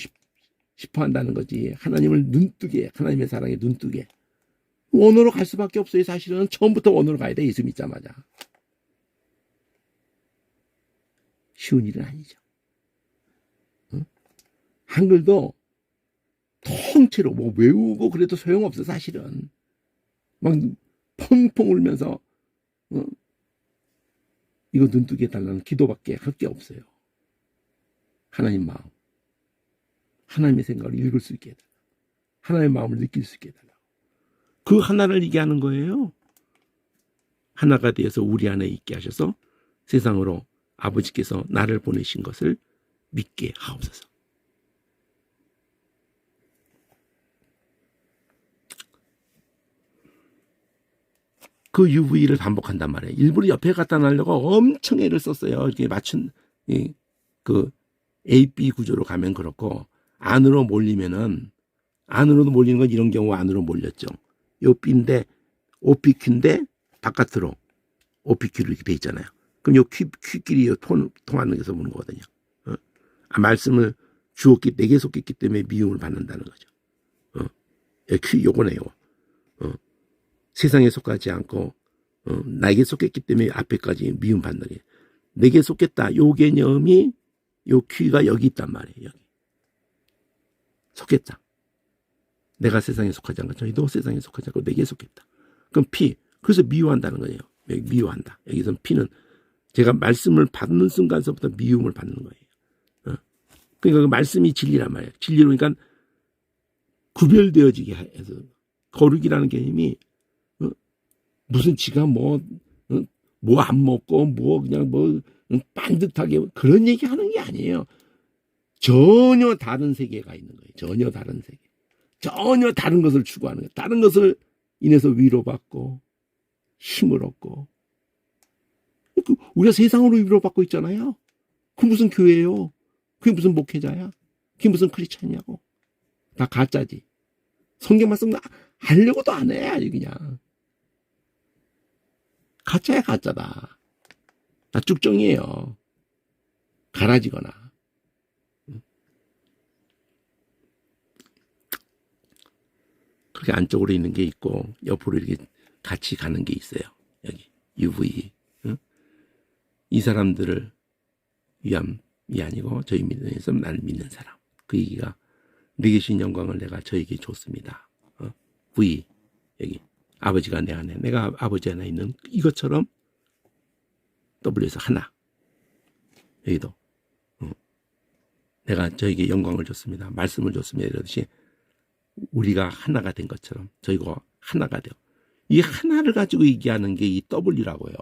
싶어 한다는 거지. 하나님을 눈뜨게, 하나님의 사랑에 눈뜨게. 원으로 갈 수밖에 없어요. 사실은 처음부터 원으로 가야 돼. 예수 믿자마자. 쉬운 일은 아니죠. 응? 한글도 통째로 뭐 외우고 그래도 소용없어. 사실은 막 펑펑 울면서 이거 눈뜨게 해달라는 기도밖에 할 게 없어요. 하나님 마음, 하나님의 생각을 읽을 수 있게 해달라. 하나님의 마음을 느낄 수 있게 해달라. 그 하나를 얘기하는 거예요. 하나가 되어서 우리 안에 있게 하셔서 세상으로 아버지께서 나를 보내신 것을 믿게 하옵소서. 그 UV를 반복한단 말이에요. 일부러 옆에 갖다 놔려고 엄청 애를 썼어요. 이렇게 맞춘 그 AB 구조로 가면 그렇고 안으로 몰리면은 안으로도 몰리는 건 이런 경우 안으로 몰렸죠. 요 B인데 OPQ인데 바깥으로 OPQ로 이렇게 돼 있잖아요. 그럼 요 Q끼리 통하는 데서 보는 거거든요. 말씀을 주었기 4개 속했기 때문에 미움을 받는다는 거죠. Q 요거네요. 세상에 속하지 않고 나에게 속했기 때문에 앞에까지 미움 받는 게 4개 속했다. 요 개념이 요 Q가 여기 있단 말이에요. 여기. 속했다. 내가 세상에 속하지 않고 저희도 세상에 속하지 않고 내게 속했다. 그럼 P. 그래서 미워한다는 거예요. 여기 미워한다. 여기서는 P는 제가 말씀을 받는 순간서부터 미움을 받는 거예요. 그러니까 그 말씀이 진리란 말이에요. 진리로 그러니까 구별되어지게 해서 거룩이라는 개념이 무슨 지가 뭐 안 먹고 뭐 그냥 뭐 반듯하게 그런 얘기 하는 게 아니에요. 전혀 다른 세계가 있는 거예요. 전혀 다른 세계. 전혀 다른 것을 추구하는 거예요. 다른 것을 인해서 위로받고 힘을 얻고. 우리가 세상으로 위로받고 있잖아요. 그게 무슨 교회예요? 그게 무슨 목회자야? 그게 무슨 크리스찬이냐고. 다 가짜지. 성경 말씀 하려고도 안 해. 아주 그냥. 가짜야 가짜다. 다 쭉정이에요. 갈아지거나. 그렇게 안쪽으로 있는 게 있고 옆으로 이렇게 같이 가는 게 있어요. 여기 UV. 이 사람들을 위함 아니고 저희 믿는 예수 나를 믿는 사람. 그 얘기가 내 계신 영광을 내가 저에게 줬습니다. V 여기 아버지가 내 안에 내가 아버지 안에 있는 이것처럼 W에서 하나 여기도 내가 저에게 영광을 줬습니다. 말씀을 줬습니다. 이러듯이 우리가 하나가 된 것처럼 저희가 하나가 돼요. 이 하나를 가지고 얘기하는 게 이 W라고요.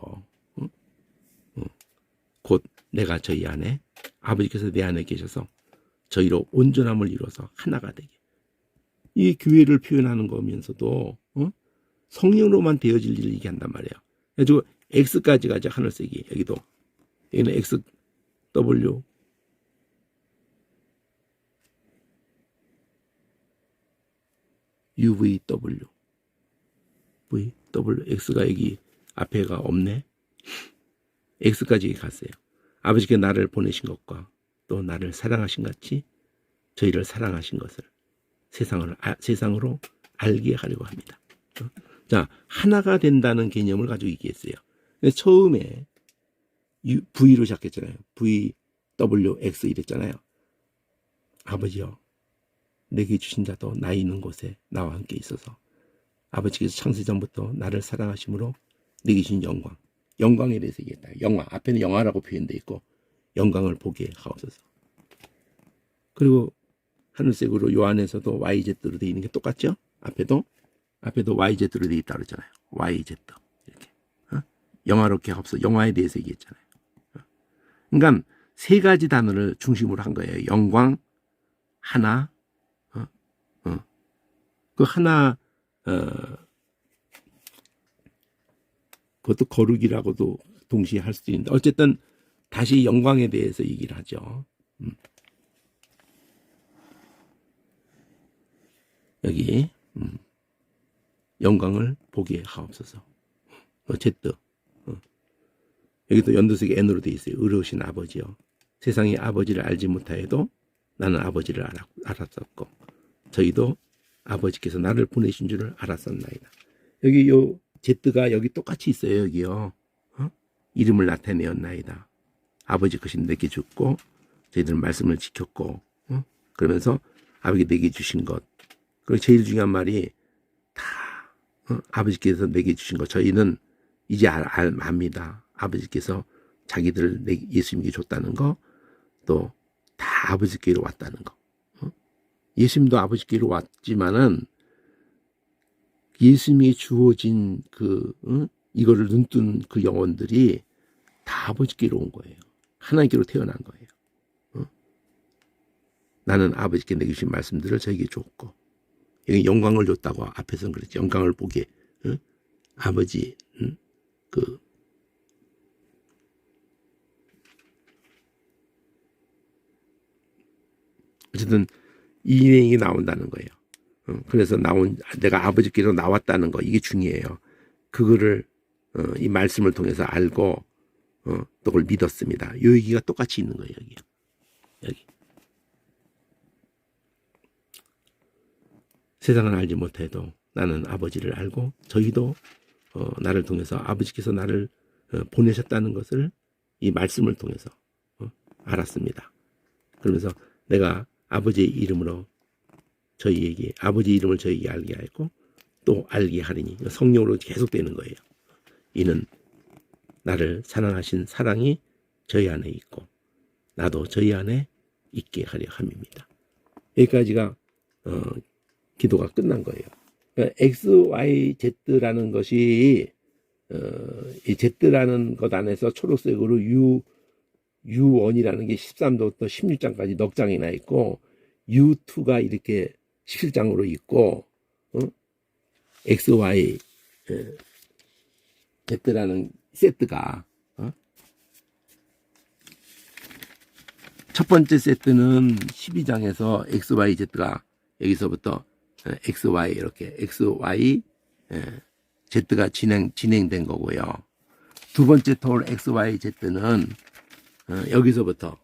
곧 내가 저희 안에 아버지께서 내 안에 계셔서 저희로 온전함을 이루어서 하나가 되게. 이 교회를 표현하는 거면서도 성령으로만 되어질 일을 얘기한단 말이에요. 그래가지고 X까지 가자 하늘색이 여기도 여기는 X, W UVW VW X가 여기 앞에가 없네. X까지 갔어요. 아버지께 나를 보내신 것과 또 나를 사랑하신 같이 저희를 사랑하신 것을 세상으로 알게 하려고 합니다. 자, 하나가 된다는 개념을 가지고 얘기했어요. 처음에 V로 시작했잖아요. VWX 이랬잖아요. 아버지여 내게 주신 자도 나 있는 곳에 나와 함께 있어서 아버지께서 창세전부터 나를 사랑하심으로 내게 주신 영광에 대해서 얘기했다. 영광 앞에는 영화라고 표현되어 있고 영광을 보게 하옵소서. 그리고 하늘색으로 요한에서도 YZ로 되어 있는 게 똑같죠? 앞에도 YZ로 되어 있다고 그러잖아요. YZ 이렇게 영화롭게 하옵소서. 영화에 대해서 얘기했잖아요. 그러니까 세 가지 단어를 중심으로 한 거예요. 영광, 하나, 그 하나 그것도 거룩이라고도 동시에 할 수도 있는데 어쨌든 다시 영광에 대해서 얘기를 하죠. 여기 영광을 보게 하옵소서. Z 여기도 연두색이 N으로 되어 있어요. 의로우신 아버지요. 세상이 아버지를 알지 못하여도 나는 아버지를 알았었고 저희도 아버지께서 나를 보내신 줄을 알았었나이다. 여기 요 Z가 여기 똑같이 있어요. 여기요. 이름을 나타내었나이다. 아버지 것인 내게 줬고 저희들은 말씀을 지켰고 그러면서 아버지 내게 주신 것 그리고 제일 중요한 말이 다 아버지께서 내게 주신 것 저희는 이제 압니다. 아버지께서 자기들을 예수님께 줬다는 거 또 다 아버지께로 왔다는 거 예수님도 아버지께로 왔지만은 예수님이 주어진 이거를 눈뜬 그 영혼들이 다 아버지께로 온 거예요. 하나님께로 태어난 거예요. 나는 아버지께 내게 주신 말씀들을 저에게 줬고 여기 영광을 줬다고 앞에서는 그랬지. 영광을 보게 아버지 어쨌든 이 얘기 나온다는 거예요. 그래서 내가 아버지께로 나왔다는 거 이게 중요해요. 그거를 이 말씀을 통해서 알고 또 그걸 믿었습니다. 이 얘기가 똑같이 있는 거예요. 여기 세상은 알지 못해도 나는 아버지를 알고 저희도 나를 통해서 아버지께서 나를 보내셨다는 것을 이 말씀을 통해서 알았습니다. 그러면서 내가 아버지의 이름으로 저희에게 아버지 이름을 저희에게 알게 하였고 또 알게 하리니 성령으로 계속되는 거예요. 이는 나를 사랑하신 사랑이 저희 안에 있고 나도 저희 안에 있게 하려 함입니다. 여기까지가 기도가 끝난 거예요. 그러니까 X, Y, Z라는 것이 이 Z라는 것 안에서 초록색으로 U1이라는 게 13도부터 16장까지 넉 장이나 있고 U2가 이렇게 17장으로 있고 X, Y, Z라는 세트가 첫 번째 세트는 12장에서 X, Y, Z가 여기서부터 X, Y 이렇게 X, Y, Z가 진행된 거고요. 두 번째 톨 X, Y, Z는 여기서부터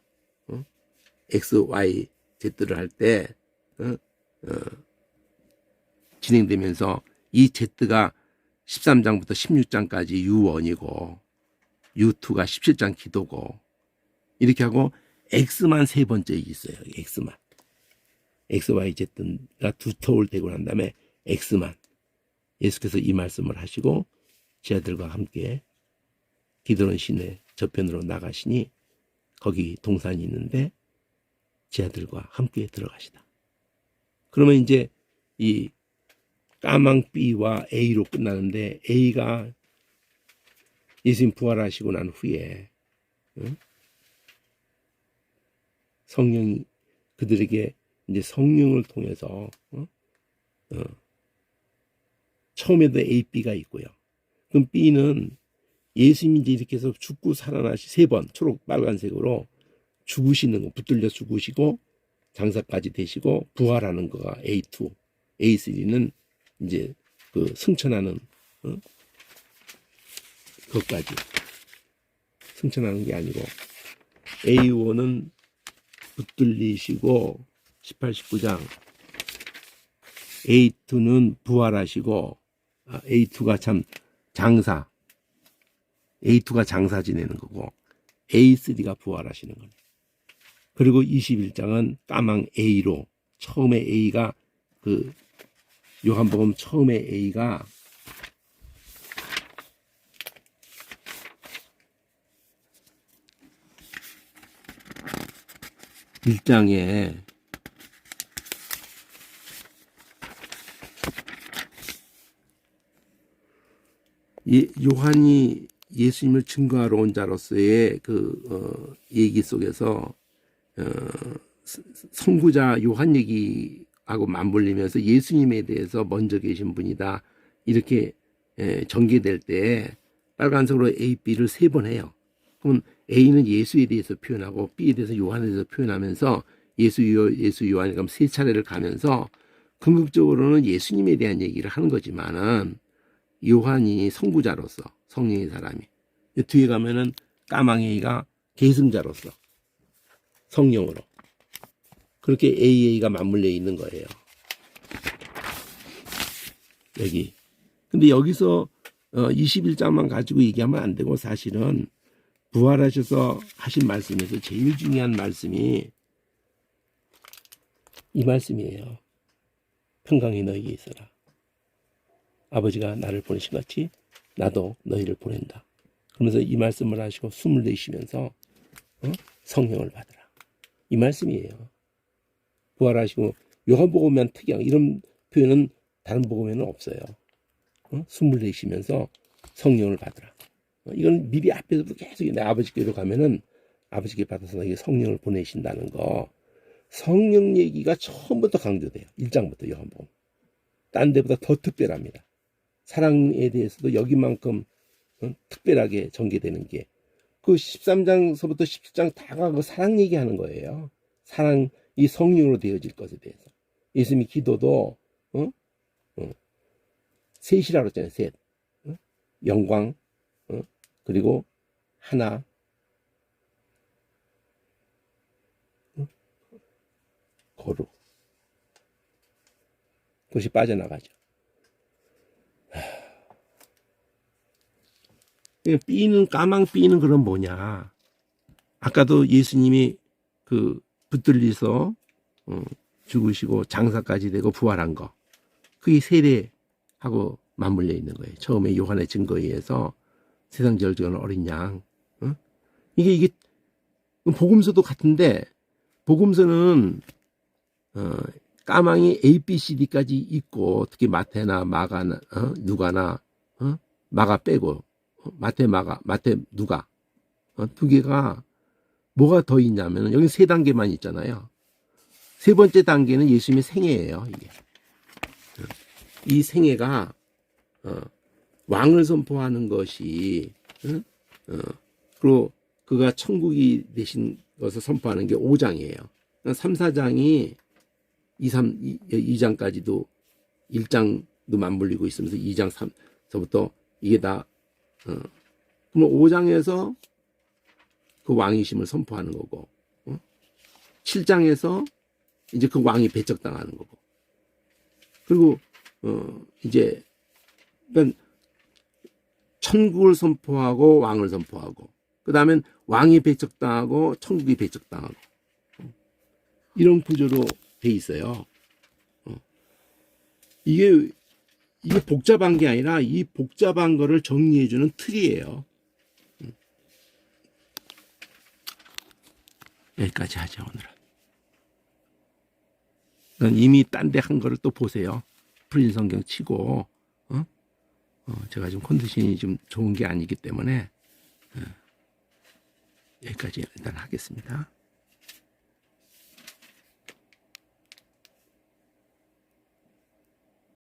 X, Y, Z를 할 때 진행되면서 이 Z가 13장부터 16장까지 U1이고 U2가 17장 기도고 이렇게 하고 X만 세 번째 있어요. X만. XYZ가 두 터울 되고 난 다음에 X만. 예수께서 이 말씀을 하시고 제 아들과 함께 기드론 시내 저편으로 나가시니 거기 동산이 있는데 제 아들과 함께 들어가시다. 그러면 이제 이 까망 B와 A로 끝나는데 A가 예수님 부활하시고 난 후에 성령이 그들에게 이제 성령을 통해서 처음에도 A, B가 있고요. 그럼 B는 예수님이 이제 이렇게 해서 죽고 살아나시 세 번 초록 빨간색으로 죽으시는 거 붙들려 죽으시고 장사까지 되시고 부활하는 거가 A2, A3는 이제 그 승천하는 그것까지 승천하는 게 아니고 A1은 붙들리시고 18, 19장 A2는 부활하시고 A2가 참 장사 A2가 장사 지내는 거고 A3가 부활하시는 거네. 그리고 21장은 까망 A로 처음에 A가 그 요한복음 처음에 A가 일장에 요한이 예수님을 증거하러 온 자로서의 그 얘기 속에서 선구자 요한 얘기하고 맞물리면서 예수님에 대해서 먼저 계신 분이다 이렇게 전개될 때 빨간색으로 A, B를 세 번 해요. 그러면 A는 예수에 대해서 표현하고 B에 대해서 요한에 대해서 표현하면서 예수 요한이 그럼 세 차례를 가면서 궁극적으로는 예수님에 대한 얘기를 하는 거지만은 요한이 선구자로서 성령의 사람이 뒤에 가면은 까망이가 계승자로서 성령으로 그렇게 AA가 맞물려 있는 거예요. 여기. 근데 여기서 21장만 가지고 얘기하면 안 되고 사실은 부활하셔서 하신 말씀에서 제일 중요한 말씀이 이 말씀이에요. 평강이 너희에게 있어라. 아버지가 나를 보내신 같이 나도 너희를 보낸다. 그러면서 이 말씀을 하시고 숨을 내쉬면서 성령을 받으라. 이 말씀이에요. 부활하시고 요한복음만 특이한 이런 표현은 다른 복음에는 없어요. 숨을 내쉬면서 성령을 받으라. 이건 미리 앞에서도 계속 내 아버지께로 가면은 아버지께 받아서 너에게 성령을 보내신다는 거. 성령 얘기가 처음부터 강조돼요. 1장부터 요한복음. 딴 데보다 더 특별합니다. 사랑에 대해서도 여기만큼 특별하게 전개되는 게 그 13장서부터 17장 다가 그 사랑 얘기하는 거예요. 사랑이 성령으로 되어질 것에 대해서. 예수님이 기도도 셋이라고 했잖아요. 셋. 영광 그리고 하나 거룩. 그것이 빠져나가죠. B는 까망 B는 그럼 뭐냐? 아까도 예수님이 그 붙들리서 죽으시고 장사까지 되고 부활한 거. 그게 세례하고 맞물려 있는 거예요. 처음에 요한의 증거에 의해서 세상 절정하는 어린 양. 이게 복음서도 같은데 복음서는 까망이 A, B, C, D까지 있고 특히 마태나 마가나 누가나 마가 빼고 마태 누가 두 개가 뭐가 더 있냐면 여기 세 단계만 있잖아요. 세 번째 단계는 예수님의 생애예요. 이게 이 생애가 왕을 선포하는 것이 그리고 그가 천국이 되신 것을 선포하는 게 5장이에요. 3, 4장이 2장까지도 1장도 맞물리고 있으면서 2장 3서부터 이게 다 그럼 5장에서 그 왕이심을 선포하는 거고 7장에서 이제 그 왕이 배척당하는 거고 그리고 이제 그러니까 천국을 선포하고 왕을 선포하고 그 다음엔 왕이 배척당하고 천국이 배척당하고 이런 구조로 돼 있어요. 이게 복잡한 게 아니라 이 복잡한 거를 정리해주는 틀이에요. 여기까지 하죠, 오늘은. 이미 딴 데 한 거를 또 보세요. 풀린 성경 치고, 제가 지금 컨디션이 좀 좋은 게 아니기 때문에, 여기까지 일단 하겠습니다.